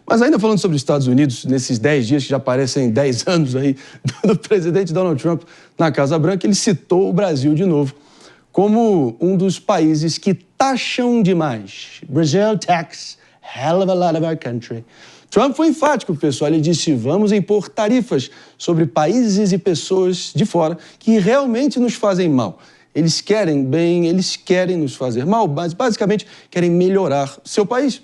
Mas ainda falando sobre os Estados Unidos, nesses 10 dias que já parecem 10 anos aí do presidente Donald Trump na Casa Branca, ele citou o Brasil de novo como um dos países que taxam demais. Brazil tax hell of a lot of our country. Trump foi enfático, pessoal. Ele disse: vamos impor tarifas sobre países e pessoas de fora que realmente nos fazem mal. Eles querem bem, eles querem nos fazer mal, mas basicamente querem melhorar seu país.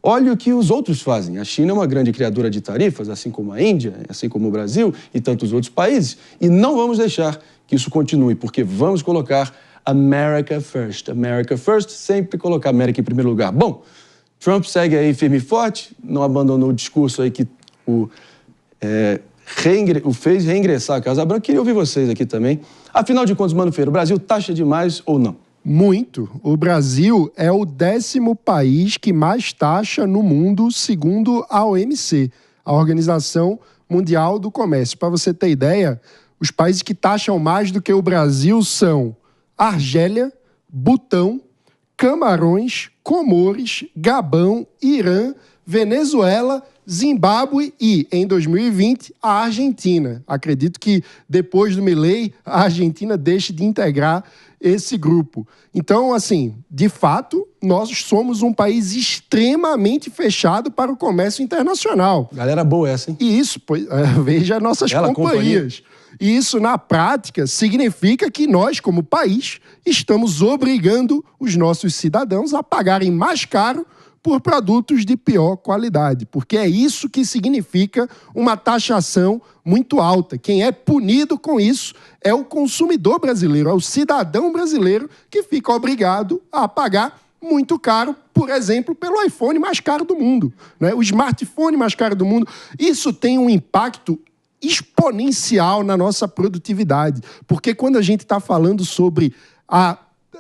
Olha o que os outros fazem. A China é uma grande criadora de tarifas, assim como a Índia, assim como o Brasil e tantos outros países. E não vamos deixar que isso continue, porque vamos colocar America First. America First, sempre colocar a América em primeiro lugar. Bom, Trump segue aí firme e forte, não abandonou o discurso aí que o fez reingressar à Casa Branca. Queria ouvir vocês aqui também. Afinal de contas, Mano Feira, o Brasil taxa demais ou não? Muito. O Brasil é o 10º país que mais taxa no mundo, segundo a OMC, a Organização Mundial do Comércio. Para você ter ideia, os países que taxam mais do que o Brasil são Argélia, Butão, Camarões, Comores, Gabão, Irã, Venezuela, Zimbábue e, em 2020, a Argentina. Acredito que, depois do Milei, a Argentina deixe de integrar esse grupo. Então, assim, de fato, nós somos um país extremamente fechado para o comércio internacional. Galera boa essa, hein? E isso, veja nossas companhias. E isso, na prática, significa que nós, como país, estamos obrigando os nossos cidadãos a pagarem mais caro por produtos de pior qualidade, porque é isso que significa uma taxação muito alta. Quem é punido com isso é o consumidor brasileiro, é o cidadão brasileiro que fica obrigado a pagar muito caro, por exemplo, pelo iPhone mais caro do mundo, né? O smartphone mais caro do mundo. Isso tem um impacto exponencial na nossa produtividade, porque quando a gente está falando sobre a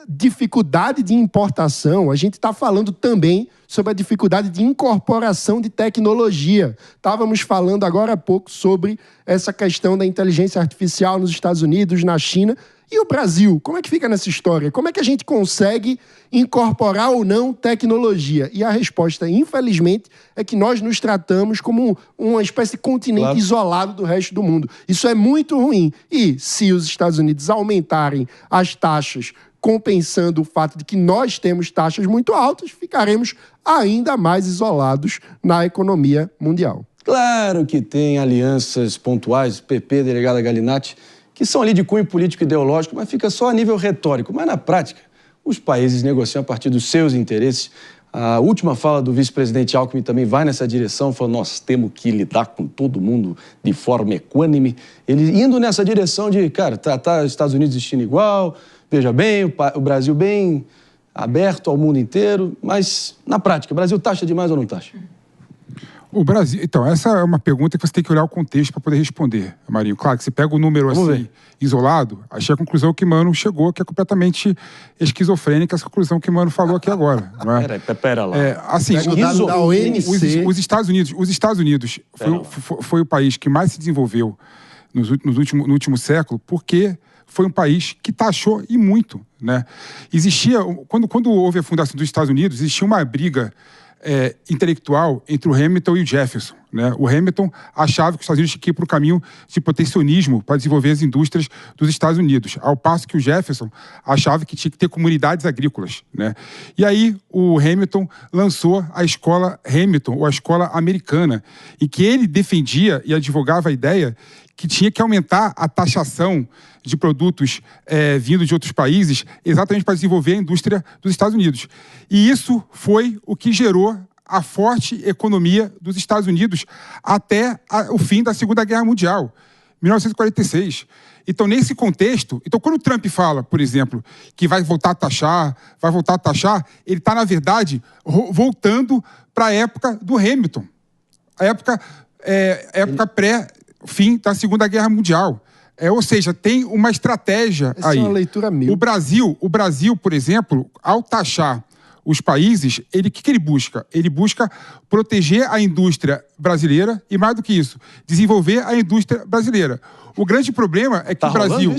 dificuldade de importação, a gente está falando também sobre a dificuldade de incorporação de tecnologia. Estávamos falando agora há pouco sobre essa questão da inteligência artificial nos Estados Unidos, na China. E o Brasil? Como é que fica nessa história? Como é que a gente consegue incorporar ou não tecnologia? E a resposta, infelizmente, é que nós nos tratamos como uma espécie de continente isolado do resto do mundo. Isso é muito ruim. E se os Estados Unidos aumentarem as taxas, compensando o fato de que nós temos taxas muito altas, ficaremos ainda mais isolados na economia mundial. Claro que tem alianças pontuais, PP, delegada Galinatti, que são ali de cunho político e ideológico, mas fica só a nível retórico. Mas, na prática, os países negociam a partir dos seus interesses. A última fala do vice-presidente Alckmin também vai nessa direção, falando: nós temos que lidar com todo mundo de forma equânime. Ele indo nessa direção de, cara, tratar os Estados Unidos e China igual, veja bem, o Brasil bem aberto ao mundo inteiro, mas, na prática, o Brasil taxa demais ou não taxa? O Brasil... Então, essa é uma pergunta que você tem que olhar o contexto para poder responder, Marinho. Claro que você pega o número assim, isolado, achei a conclusão que Mano chegou, que é completamente esquizofrênica, essa conclusão que Mano falou aqui agora. Não é? Pera lá. Assim, da OMC. Os Estados Unidos foi o país que mais se desenvolveu no último século, porque foi um país que taxou e muito, né? Existia, quando houve a fundação dos Estados Unidos, existia uma briga intelectual entre o Hamilton e o Jefferson, né? O Hamilton achava que os Estados Unidos tinham que ir para o caminho de protecionismo para desenvolver as indústrias dos Estados Unidos, ao passo que o Jefferson achava que tinha que ter comunidades agrícolas, né? E aí o Hamilton lançou a escola Hamilton, ou a escola americana, em que ele defendia e advogava a ideia que tinha que aumentar a taxação de produtos vindos de outros países, exatamente para desenvolver a indústria dos Estados Unidos. E isso foi o que gerou a forte economia dos Estados Unidos até o fim da Segunda Guerra Mundial, 1946. Então, nesse contexto, quando o Trump fala, por exemplo, que vai voltar a taxar, ele está, na verdade, voltando para a época do Hamilton, a época pré-fim da Segunda Guerra Mundial. Ou seja, tem uma estratégia Essa aí. É uma leitura mil. O Brasil, por exemplo, ao taxar os países, o que ele busca? Ele busca proteger a indústria brasileira e, mais do que isso, desenvolver a indústria brasileira. O grande problema é que o Brasil...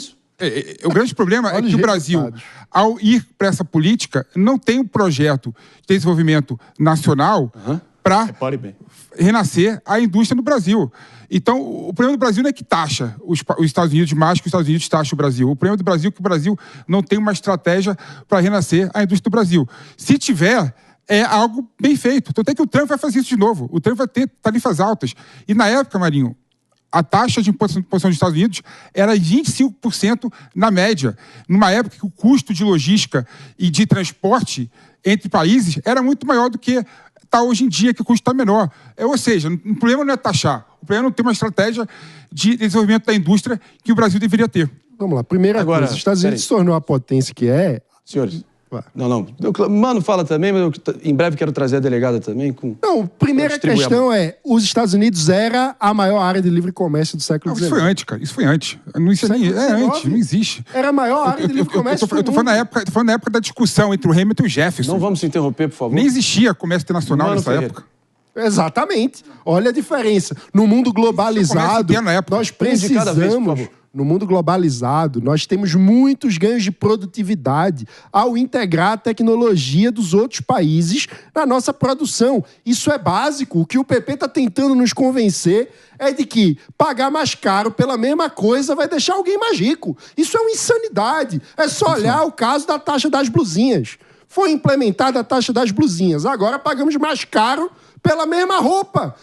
O grande problema é que o Brasil, ao ir para essa política, não tem um projeto de desenvolvimento nacional para renascer a indústria no Brasil. Então, o problema do Brasil não é que taxa os Estados Unidos mais que os Estados Unidos taxam o Brasil. O problema do Brasil é que o Brasil não tem uma estratégia para renascer a indústria do Brasil. Se tiver, é algo bem feito. Então, até que o Trump vai fazer isso de novo. O Trump vai ter tarifas altas. E na época, Marinho, a taxa de imposição dos Estados Unidos era 25% na média. Numa época que o custo de logística e de transporte entre países era muito maior do que está hoje em dia, que o custo está menor. Ou seja, o problema não é taxar. O problema é não ter uma estratégia de desenvolvimento da indústria que o Brasil deveria ter. Vamos lá. Primeira coisa, os Estados Unidos se tornou a potência que é... Senhores... Não. Mano, fala também, mas eu em breve quero trazer a delegada também. Não, primeira questão é, os Estados Unidos era a maior área de livre comércio do século XIX. Isso foi antes, cara. Isso foi antes. Não, isso é antes, não existe. Era a maior área de livre comércio do mundo. Eu tô falando na época da discussão entre o Hamilton e o Jefferson. Não vamos se interromper, por favor. Nem existia comércio internacional nessa época. Exatamente. Olha a diferença. No mundo globalizado, nós precisamos... No mundo globalizado, nós temos muitos ganhos de produtividade ao integrar a tecnologia dos outros países na nossa produção. Isso é básico. O que o PP está tentando nos convencer é de que pagar mais caro pela mesma coisa vai deixar alguém mais rico. Isso é uma insanidade. É só olhar o caso da taxa das blusinhas. Foi implementada a taxa das blusinhas. Agora pagamos mais caro pela mesma roupa.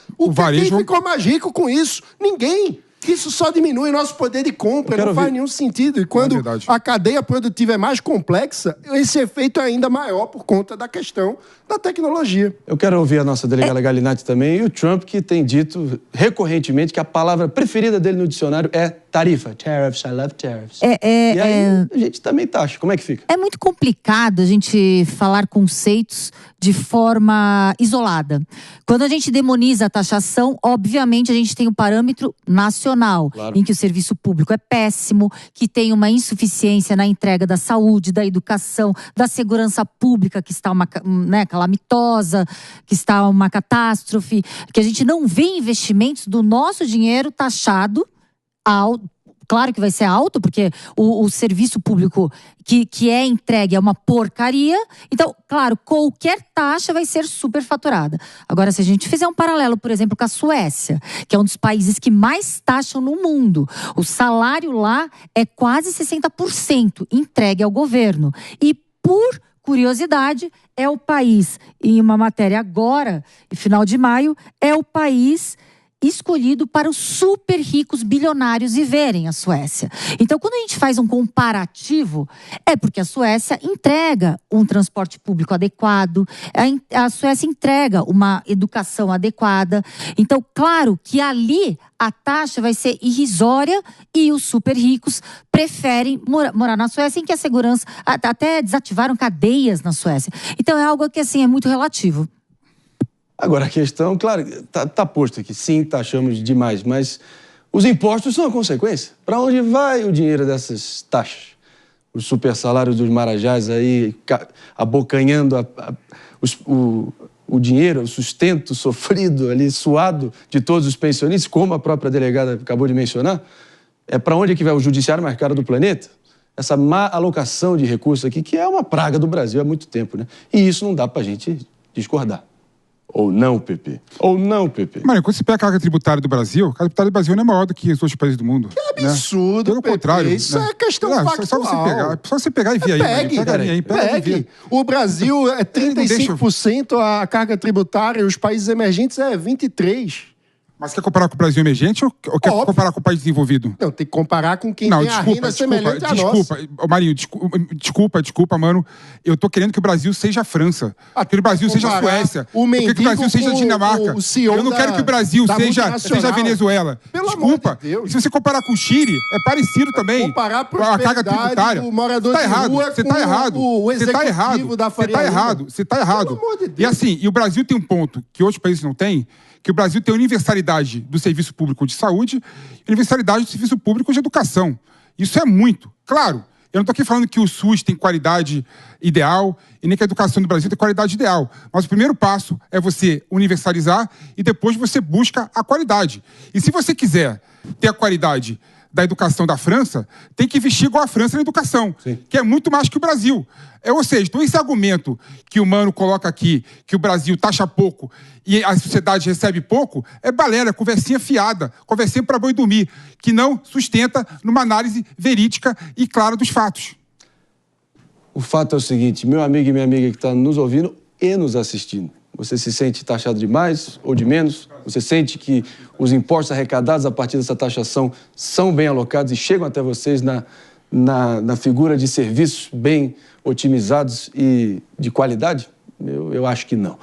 Quem ficou mais rico com isso? Ninguém. Isso só diminui nosso poder de compra, não faz nenhum sentido. E quando a cadeia produtiva é mais complexa, esse efeito é ainda maior por conta da questão da tecnologia. Eu quero ouvir a nossa delegada Galinatti também, e o Trump, que tem dito recorrentemente que a palavra preferida dele no dicionário é tarifa. Tariffs, I love tariffs. E aí a gente também taxa. Como é que fica? É muito complicado a gente falar conceitos de forma isolada. Quando a gente demoniza a taxação, obviamente a gente tem um parâmetro nacional, em que o serviço público é péssimo, que tem uma insuficiência na entrega da saúde, da educação, da segurança pública, que está calamitosa, que está uma catástrofe, que a gente não vê investimentos do nosso dinheiro taxado alto. Claro que vai ser alto, porque o serviço público que é entregue é uma porcaria. Então, claro, qualquer taxa vai ser superfaturada. Agora, se a gente fizer um paralelo, por exemplo, com a Suécia, que é um dos países que mais taxam no mundo, o salário lá é quase 60% entregue ao governo. E, por curiosidade, é o país, em uma matéria agora, final de maio, é o país escolhido para os super ricos bilionários viverem a Suécia. Então, quando a gente faz um comparativo, é porque a Suécia entrega um transporte público adequado, a Suécia entrega uma educação adequada. Então, claro que ali a taxa vai ser irrisória e os super ricos preferem morar na Suécia, em que a segurança... Até desativaram cadeias na Suécia. Então, é algo que, assim, é muito relativo. Agora, a questão, claro, tá posto aqui, sim, taxamos demais, mas os impostos são a consequência. Para onde vai o dinheiro dessas taxas? Os super salários dos marajás aí, abocanhando o dinheiro, o sustento sofrido ali, suado de todos os pensionistas, como a própria delegada acabou de mencionar. É para onde é que vai o judiciário mais caro do planeta? Essa má alocação de recursos aqui, que é uma praga do Brasil há muito tempo, né? E isso não dá para a gente discordar. Ou não, PP. Ou não, PP. Mano, quando você pega a carga tributária do Brasil, a carga tributária do Brasil não é maior do que os outros países do mundo. Que absurdo, Pelo contrário. Isso é questão factual. Só você pegar e ver aí. Pegue. O Brasil é 35% a carga tributária, os países emergentes é 23%. Mas quer comparar com o Brasil emergente ou quer comparar com o país desenvolvido? Não, tem que comparar com quem tem a renda semelhante à nossa. Marinho, desculpa, mano. Eu tô querendo que o Brasil seja a França. Que o Brasil seja a Suécia. Eu quero que o Brasil seja a Dinamarca. Eu não quero que o Brasil seja a Venezuela. Desculpa. E se você comparar com o Chile, é parecido também. Comparar a carga tributária. O morador de rua você tá errado. O executivo da Faria Lima. Você tá errado. E assim, e o Brasil tem um ponto que outros países não têm, que o Brasil tem universalidade do serviço público de saúde e universalidade do serviço público de educação. Isso é muito. Claro, eu não estou aqui falando que o SUS tem qualidade ideal e nem que a educação do Brasil tem qualidade ideal. Mas o primeiro passo é você universalizar e depois você busca a qualidade. E se você quiser ter a qualidade da educação da França tem que investir igual a França na educação, Sim. que é muito mais que o Brasil. Ou seja, então esse argumento que o Mano coloca aqui, que o Brasil taxa pouco e a sociedade recebe pouco, é balela, conversinha fiada, conversinha para boi dormir, que não sustenta numa análise verídica e clara dos fatos. O fato é o seguinte, meu amigo e minha amiga que está nos ouvindo e nos assistindo, você se sente taxado de mais ou de menos? Você sente que os impostos arrecadados a partir dessa taxação são bem alocados e chegam até vocês na figura de serviços bem otimizados e de qualidade? Eu acho que não.